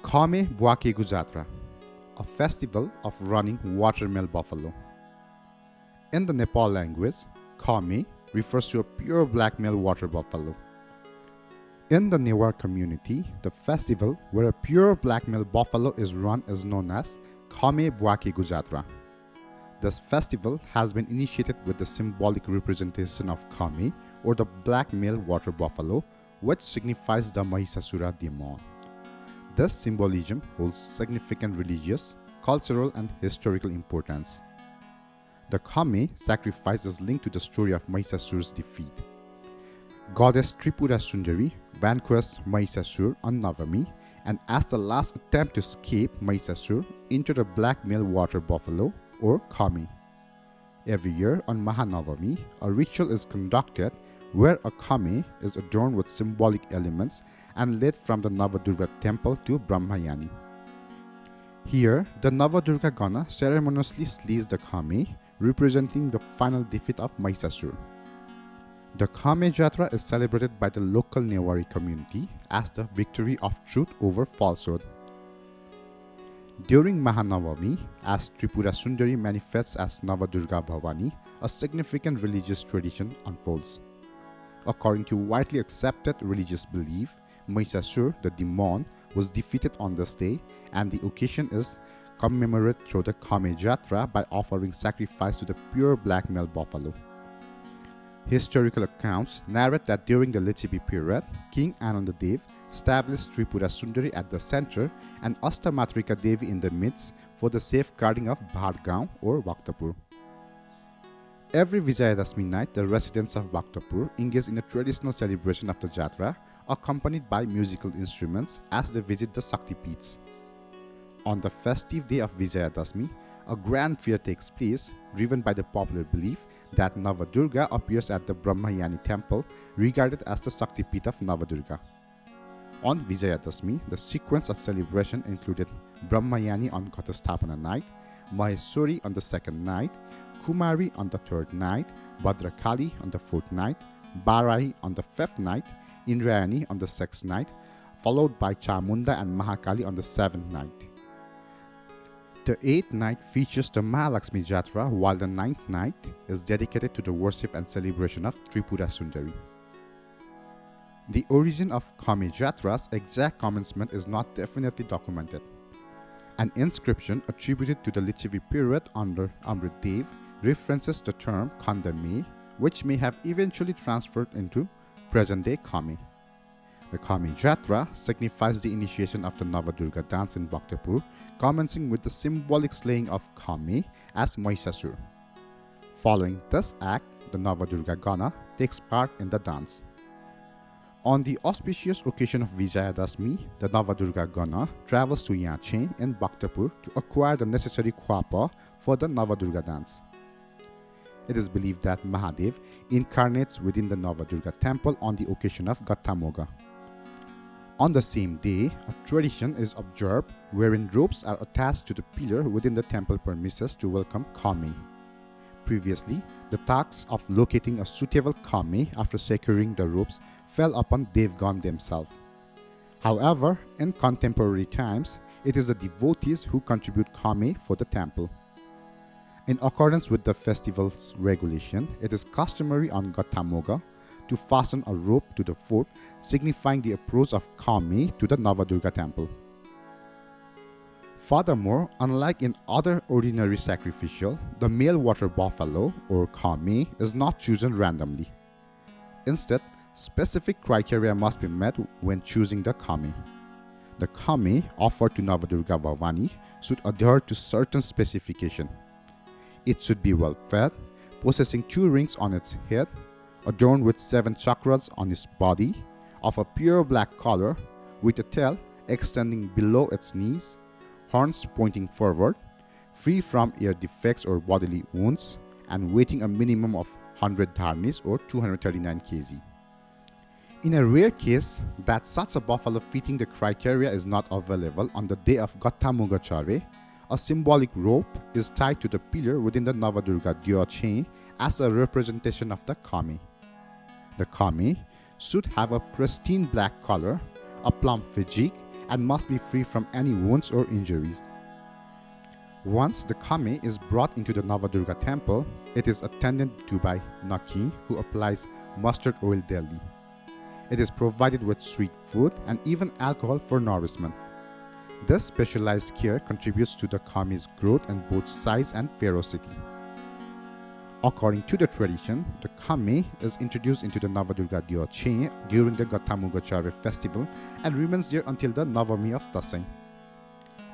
Kha Me Jatra, a festival of running watermill buffalo. In the Nepal language, Kha Me refers to a pure black male water buffalo. In the Newar community, the festival where a pure black male buffalo is run is known as Kha Me Jatra. This festival has been initiated with the symbolic representation of Kha Me, or the black male water buffalo, which signifies the Mahisasura demon. This symbolism holds significant religious, cultural, and historical importance. The Kha Me sacrifice is linked to the story of Mahisasura's defeat. Goddess Tripura Sundari vanquished Mahisasur on Navami, and as the last attempt to escape Mahisasur, entered a black male water buffalo, or Kha Me. Every year on Mahanavami, a ritual is conducted where a Kha Me is adorned with symbolic elements and led from the Navadurga temple to Brahmayani. Here, the Navadurga Gana ceremoniously slays the Kha Me, representing the final defeat of Mahisasur. The Kha Me Jatra is celebrated by the local Newari community as the victory of truth over falsehood. During Mahanavami, as Tripura Sundari manifests as Navadurga Bhavani, a significant religious tradition unfolds. According to widely accepted religious belief, Mahisasur, the demon, was defeated on this day, and the occasion is commemorated through the Kha Me Jatra by offering sacrifice to the pure black male buffalo. Historical accounts narrate that during the Lichibi period, King Anandadev established Tripura Sundari at the center and Astamatrika Devi in the midst for the safeguarding of Bhadgaon or Bhaktapur. Every Vijayadashmi night, the residents of Bhaktapur engage in a traditional celebration of the Jatra, accompanied by musical instruments as they visit the Shakti Peeths. On the festive day of Vijayadashmi, a grand fair takes place, driven by the popular belief that Navadurga appears at the Brahmayani temple, regarded as the Shakti Peeth of Navadurga. On Vijayadashmi, the sequence of celebration included Brahmayani on Ghatastapana night, Maheshwari on the second night, Kumari on the third night, Bhadrakali on the fourth night, Barahi on the fifth night, Indrayani on the sixth night, followed by Chamunda and Mahakali on the seventh night. The eighth night features the Mahalakshmi Jatra, while the ninth night is dedicated to the worship and celebration of Tripura Sundari. The origin of Kha Me Jatra's exact commencement is not definitely documented. An inscription attributed to the Lichivi period under Amrit Dev references the term Khanda Me, which may have eventually transferred into present-day Kha Me. The Kha Me Jatra signifies the initiation of the Navadurga dance in Bhaktapur, commencing with the symbolic slaying of Kha Me as Mahisasur. Following this act, the Navadurga Gana takes part in the dance. On the auspicious occasion of Vijayadashmi, the Navadurga Gana travels to Yache in Bhaktapur to acquire the necessary khwapa for the Navadurga dance. It is believed that Mahadev incarnates within the Navadurga temple on the occasion of Gattamoga. On the same day, a tradition is observed wherein ropes are attached to the pillar within the temple premises to welcome Kha Me. Previously, the task of locating a suitable Kha Me after securing the ropes fell upon Devgan themselves. However, in contemporary times, it is the devotees who contribute Kha Me for the temple. In accordance with the festival's regulation, it is customary on Gattamoga to fasten a rope to the fort, signifying the approach of Kha Me to the Navadurga temple. Furthermore, unlike in other ordinary sacrificial, the male water buffalo, or Kha Me, is not chosen randomly. Instead, specific criteria must be met when choosing the Kha Me. The Kha Me offered to Navadurga Bhavani should adhere to certain specifications. It should be well fed, possessing 2 rings on its head, adorned with 7 chakras on its body, of a pure black color, with a tail extending below its knees, horns pointing forward, free from ear defects or bodily wounds, and weighing a minimum of 100 dharnis or 239 kg. In a rare case that such a buffalo fitting the criteria is not available on the day of Gattamuga, a symbolic rope is tied to the pillar within the Navadurga Gyoche as a representation of the Kha Me. The Kha Me should have a pristine black color, a plump physique, and must be free from any wounds or injuries. Once the Kha Me is brought into the Navadurga temple, it is attended to by Naki, who applies mustard oil daily. It is provided with sweet food and even alcohol for nourishment. This specialized care contributes to the Kha Me's growth in both size and ferocity. According to the tradition, the Kha Me is introduced into the Navadurga Dyoche during the Gathamugachari festival and remains there until the Navami of Dasai.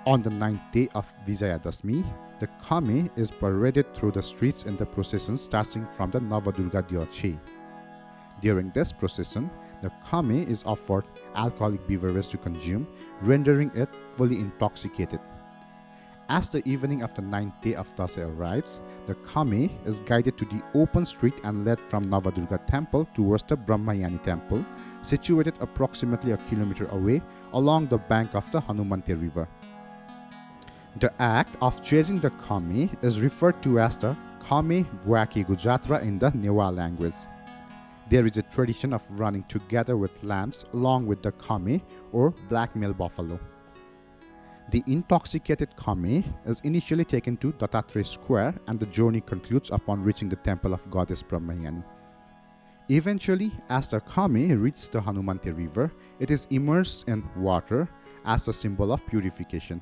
On the 9th day of Vijayadashmi, the Kha Me is paraded through the streets in the procession starting from the Navadurga Dyoche. During this procession, the Kha Me is offered alcoholic beverage to consume, rendering it fully intoxicated. As the evening of the 9th day of Dasai arrives, the Kha Me is guided to the open street and led from Navadurga temple towards the Brahmayani temple, situated approximately a kilometer away along the bank of the Hanumante river. The act of chasing the Kha Me is referred to as the Kha Me Jatra in the Newa language. There is a tradition of running together with lambs along with the Kha Me or black male buffalo. The intoxicated Kha Me is initially taken to Dattatreya Square and the journey concludes upon reaching the temple of goddess Brahmayani. Eventually, as the Kha Me reaches the Hanumante river, it is immersed in water as a symbol of purification.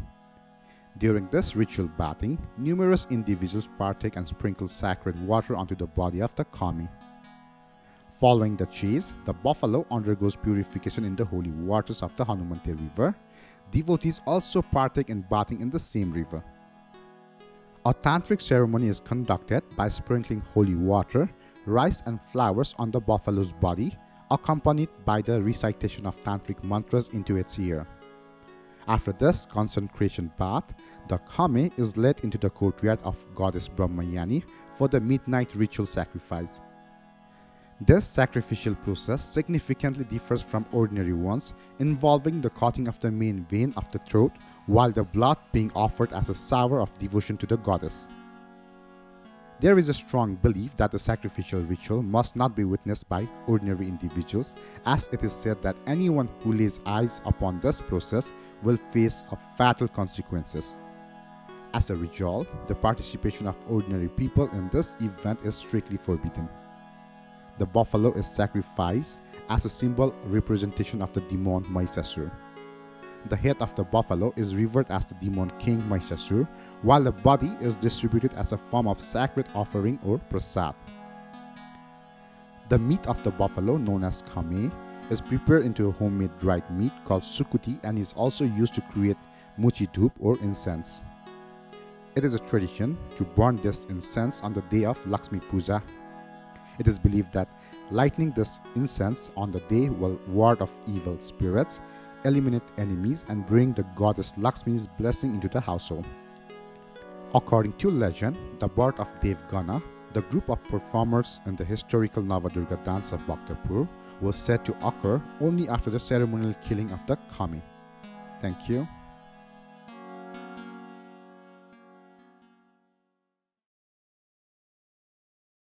During this ritual bathing, numerous individuals partake and sprinkle sacred water onto the body of the Kha Me. Following the chase, the buffalo undergoes purification in the holy waters of the Hanumante river. Devotees also partake in bathing in the same river. A tantric ceremony is conducted by sprinkling holy water, rice and flowers on the buffalo's body, accompanied by the recitation of tantric mantras into its ear. After this consecration bath, the Kha Me is led into the courtyard of goddess Brahmayani for the midnight ritual sacrifice. This sacrificial process significantly differs from ordinary ones, involving the cutting of the main vein of the throat, while the blood being offered as a savor of devotion to the goddess. There is a strong belief that the sacrificial ritual must not be witnessed by ordinary individuals, as it is said that anyone who lays eyes upon this process will face fatal consequences. As a result, the participation of ordinary people in this event is strictly forbidden. The buffalo is sacrificed as a symbol representation of the demon Mahishasur. The head of the buffalo is revered as the demon king Mahishasur, while the body is distributed as a form of sacred offering or prasad. The meat of the buffalo, known as Kha Me, is prepared into a homemade dried meat called sukuti and is also used to create muchi dhup or incense. It is a tradition to burn this incense on the day of Lakshmi Puja. It is believed that lighting this incense on the day will ward off evil spirits, eliminate enemies, and bring the goddess Lakshmi's blessing into the household. According to legend, the birth of Devgana, the group of performers in the historical Navadurga dance of Bhaktapur, was said to occur only after the ceremonial killing of the Kha Me. Thank you.